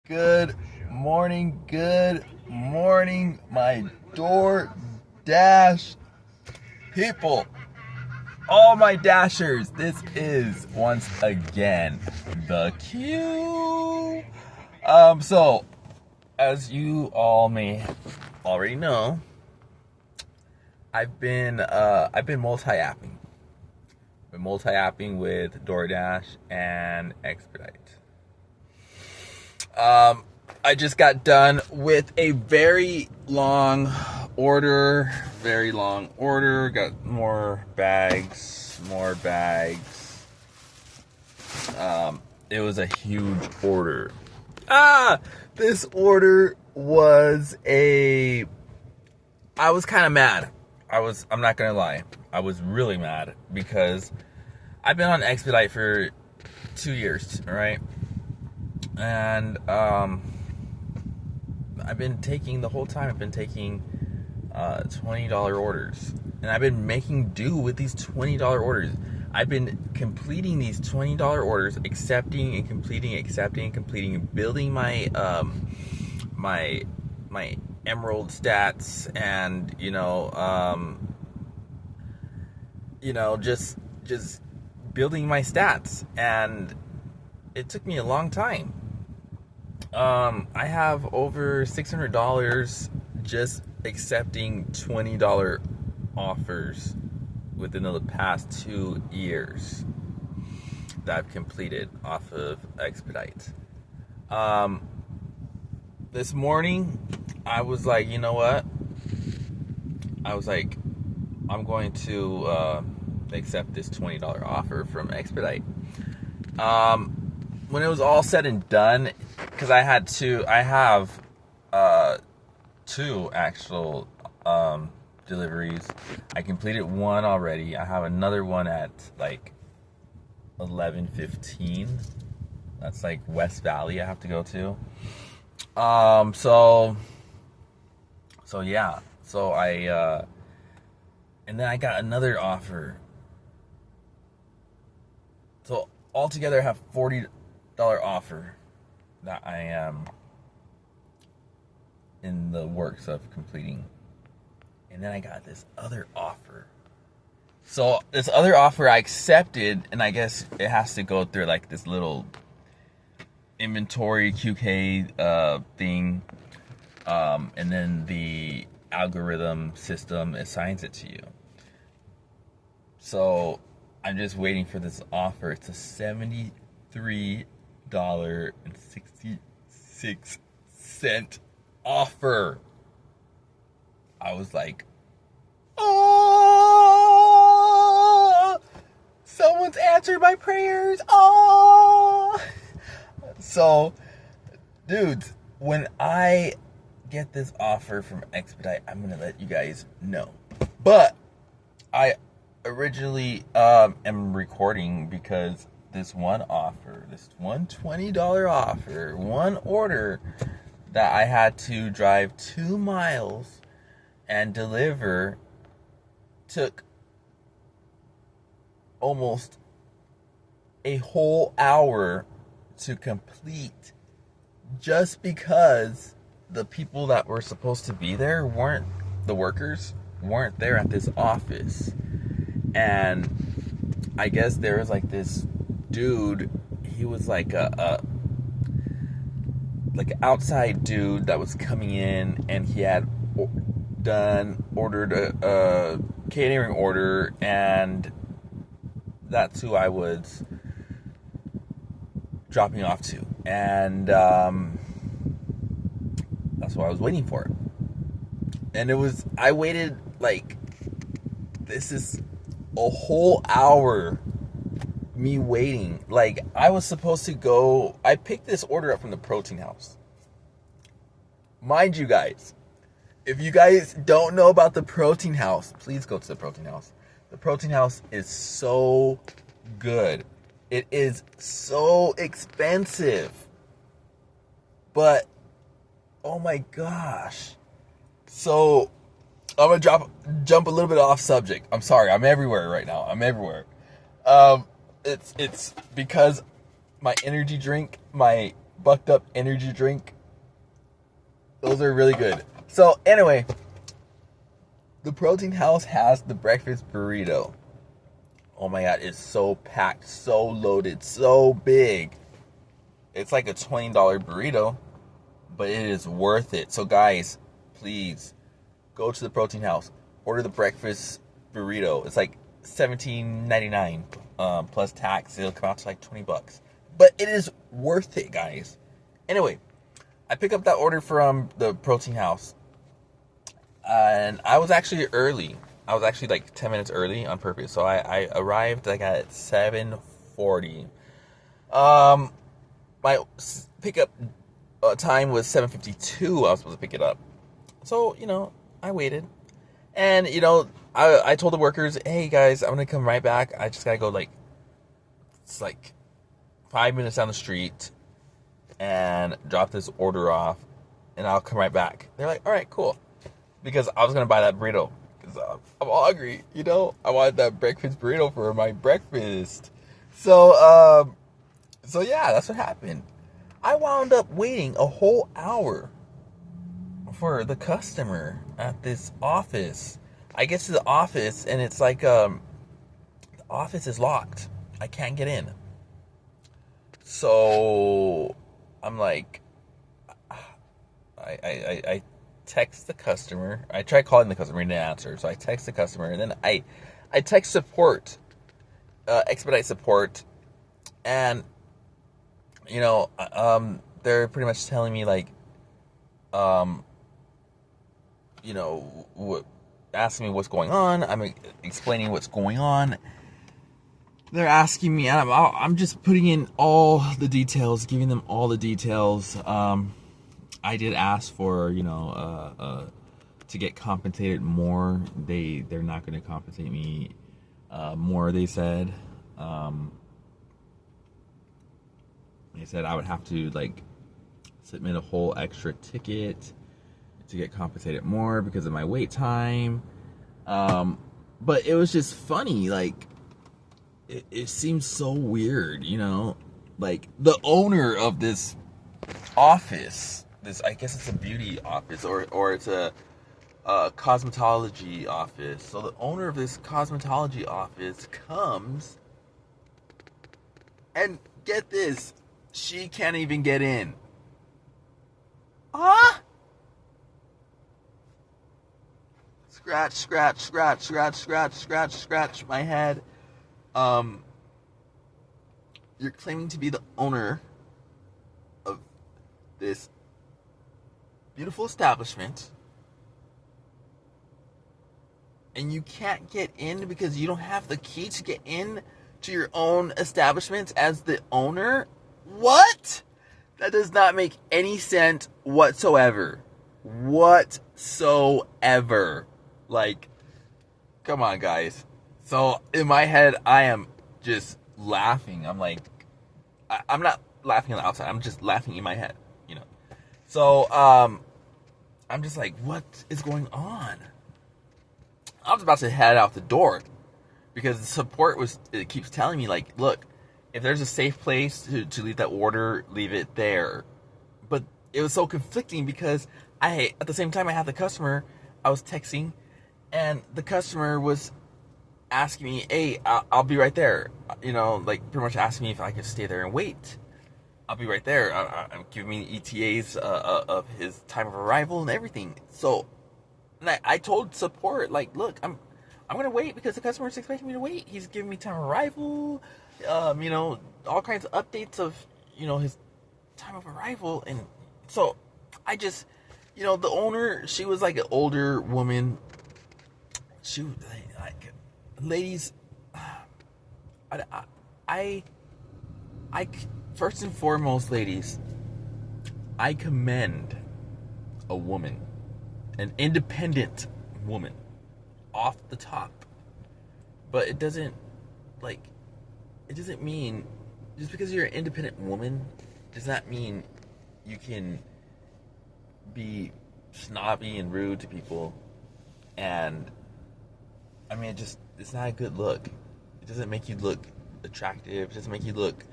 Good morning, my DoorDash people. All my Dashers, this is once again the Q. So as you all may already know, I've been multi-apping. Been multi-apping with DoorDash and Expedite. I just got done with a very long order. Got more bags. It was a huge order. This order was I was kind of mad. I'm not gonna lie. I was really mad because I've been on Expedite for 2 years, right? And I've been taking $20 orders, and I've been making do with these $20 orders. I've been completing these $20 orders, accepting and completing, building my my emerald stats, and just building my stats, and it took me a long time. I have over $600 just accepting $20 offers within the past 2 years that I've completed off of Expedite. This morning, I was like, you know what? I'm going to accept this $20 offer from Expedite. When it was all said and done, because I have two actual deliveries. I completed one already. I have another one at like 11:15. That's like West Valley I have to go to. So yeah. So and then I got another offer. So altogether I have $40 offer that I am in the works of completing. And then I got this other offer. So this other offer I accepted, and I guess it has to go through like this little inventory QK thing, and then the algorithm system assigns it to you. So I'm just waiting for this offer. It's a $73.66 offer. I was like, oh, someone's answered my prayers. Oh. So, dudes, when I get this offer from Expedite, I'm going to let you guys know. But I originally am recording because this one offer, this one $20 offer, one order that I had to drive 2 miles and deliver took almost a whole hour to complete, just because the people that were supposed to be there the workers weren't there at this office. And I guess there was like this dude, he was like an outside dude that was coming in, and he had ordered a catering order, and that's who I was dropping off to, and that's what I was waiting for. And I waited this is a whole hour me waiting. Like, I was supposed to go, I picked this order up from the Protein House. Mind you guys, if you guys don't know about the Protein House, please go to the Protein House. The Protein House is so good. It is so expensive. But, oh my gosh. So, I'm going to jump a little bit off subject. I'm sorry, I'm everywhere right now. I'm everywhere. It's because my energy drink, my Bucked Up energy drink. Those are really good. So anyway, the Protein House has the breakfast burrito. Oh my god, it's so packed, so loaded, so big. It's like a $20 burrito, but it is worth it. So guys, please go to the Protein House. Order the breakfast burrito. It's like $17.99 plus tax. It'll come out to like $20. But it is worth it, guys. Anyway, I pick up that order from the Protein House. And I was actually early. I was actually like 10 minutes early on purpose. So I arrived like at 7:40. My pickup time was 7:52. I was supposed to pick it up. So, I waited. And, I told the workers, hey guys, I'm going to come right back. I just got to go it's like 5 minutes down the street and drop this order off. And I'll come right back. They're like, all right, cool. Because I was going to buy that burrito. Because I'm hungry, I wanted that breakfast burrito for my breakfast. So yeah, that's what happened. I wound up waiting a whole hour for the customer at this office. I get to the office and it's like the office is locked. I can't get in. So I'm like, I text the customer. I tried calling the customer, he didn't answer. So I text the customer, and then I text support, Expedite support, and they're pretty much telling me asking me what's going on. I'm explaining what's going on. They're asking me, and I'm just putting in all the details, giving them all the details. I did ask for, to get compensated more. They're not going to compensate me more, they said. They said I would have to, submit a whole extra ticket to get compensated more because of my wait time. But it was just funny. It seems so weird, the owner of this office, I guess it's a beauty office or it's a cosmetology office. So the owner of this cosmetology office comes, and get this, she can't even get in. Huh? Scratch my head. You're claiming to be the owner of this beautiful establishment, and you can't get in because you don't have the key to get in to your own establishment as the owner? What? That does not make any sense whatsoever. Come on, guys. So in my head, I am just laughing. I'm like, I'm not laughing on the outside. I'm just laughing in my head, So I'm just like, what is going on? I was about to head out the door because the support it keeps telling me, look, if there's a safe place to leave that order, leave it there. But it was so conflicting because at the same time I had the customer, I was texting, and the customer was asking me, hey, I'll be right there. Pretty much asking me if I could stay there and wait. I'll be right there. I'm giving me ETAs of his time of arrival and everything. So, and I told support, look, I'm gonna wait because the customer's expecting me to wait. He's giving me time of arrival, all kinds of updates of, his time of arrival. And so I just, the owner, she was like an older woman. She was ladies, I first and foremost, ladies, I commend a woman, an independent woman, off the top. But it doesn't mean, just because you're an independent woman does not mean you can be snobby and rude to people. And it's not a good look. It doesn't make you look attractive. It doesn't make you look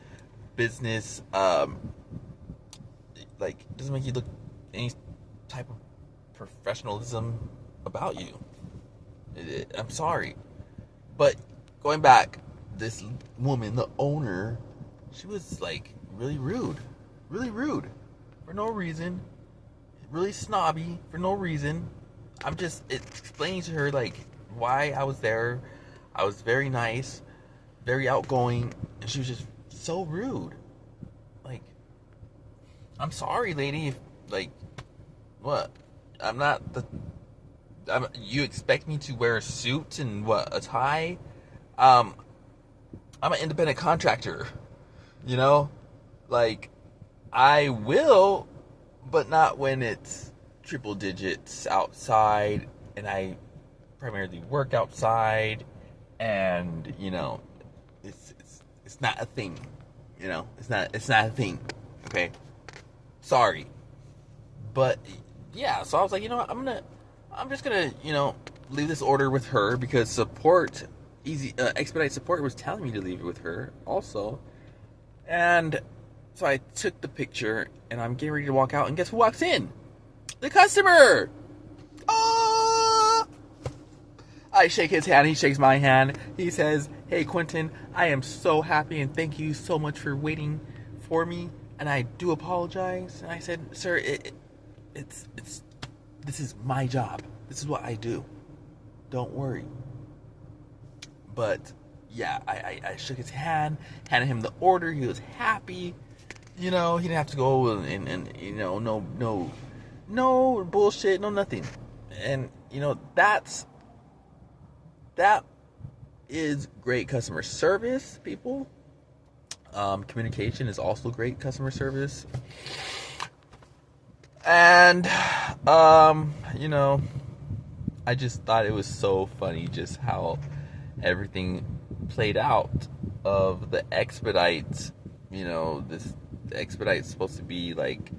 business like, it doesn't make you look any type of professionalism about you. I'm sorry. But going back, this woman, the owner, she was like really rude for no reason, really snobby for no reason. I'm just explaining to her like why I was there. I was very nice, very outgoing, and she was just so rude. Like, I'm sorry, lady. If, like, what? I'm not the. You expect me to wear a suit and what, a tie? I'm an independent contractor. You know, like, I will, but not when it's triple digits outside, and I primarily work outside, and you know, it's not a thing. You know, it's not a thing. Okay, sorry, but yeah. So I was like, you know what, I'm just gonna, you know, leave this order with her because support, Expedite support was telling me to leave it with her also, and so I took the picture and I'm getting ready to walk out, and guess who walks in? The customer. Oh! I shake his hand. He shakes my hand. He says, "Hey, Quentin, I am so happy and thank you so much for waiting for me. And I do apologize." And I said, "Sir, it's this is my job. This is what I do. Don't worry." But yeah, I shook his hand, handed him the order. He was happy. You know, he didn't have to go and you know, no bullshit, no nothing. And you know, that is great customer service, people. Communication is also great customer service. And you know, I just thought it was so funny just how everything played out of the Expedite. You know, the Expedite is supposed to be like,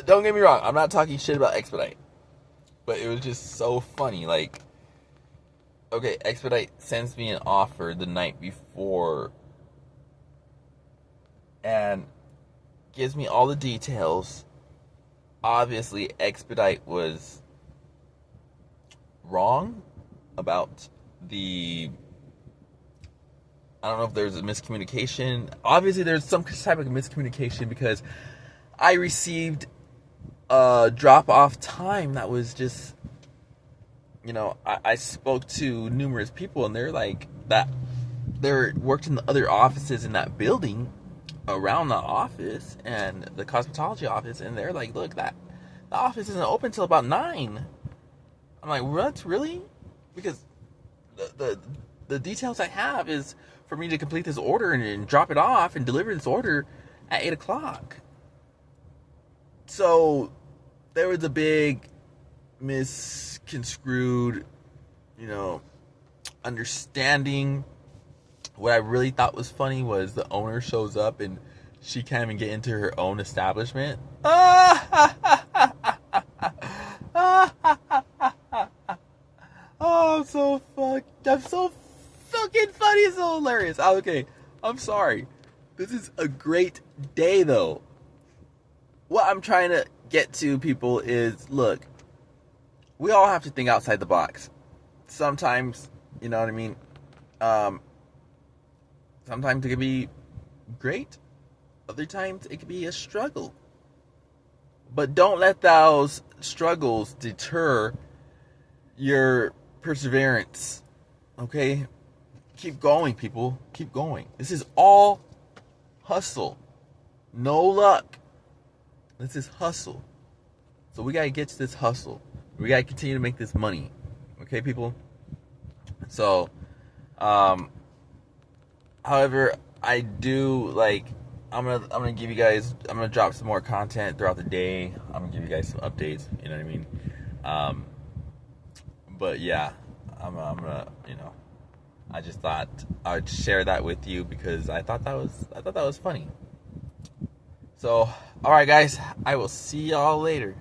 don't get me wrong, I'm not talking shit about Expedite, but it was just so funny. Like, okay, Expedite sends me an offer the night before and gives me all the details. Obviously, Expedite was wrong about the, I don't know if there's a miscommunication. Obviously, there's some type of miscommunication because I received a drop-off time that was just, you know, I spoke to numerous people, and they're like, that they worked in the other offices in that building around the office and the cosmetology office, and they're like, look, that the office isn't open till about 9. I'm like, what, really? Because the details I have is for me to complete this order and drop it off and deliver this order at 8 o'clock. So there was a big misconstrued, you know, understanding. What I really thought was funny was the owner shows up and she can't even get into her own establishment. Oh, I'm so fucking funny. It's so hilarious. Okay, I'm sorry. This is a great day, though. What I'm trying to get to, people, is, look, we all have to think outside the box. Sometimes, you know what I mean? Sometimes it can be great. Other times it can be a struggle. But don't let those struggles deter your perseverance. Okay? Keep going, people. Keep going. This is all hustle. No luck. This is hustle. So we gotta get to this hustle. We gotta continue to make this money. Okay, people? So, however, I do, like, I'm gonna give you guys, I'm gonna drop some more content throughout the day. I'm gonna give you guys some updates, you know what I mean? But yeah, I'm gonna, you know, I just thought I'd share that with you because I thought that was funny. So, alright guys, I will see y'all later.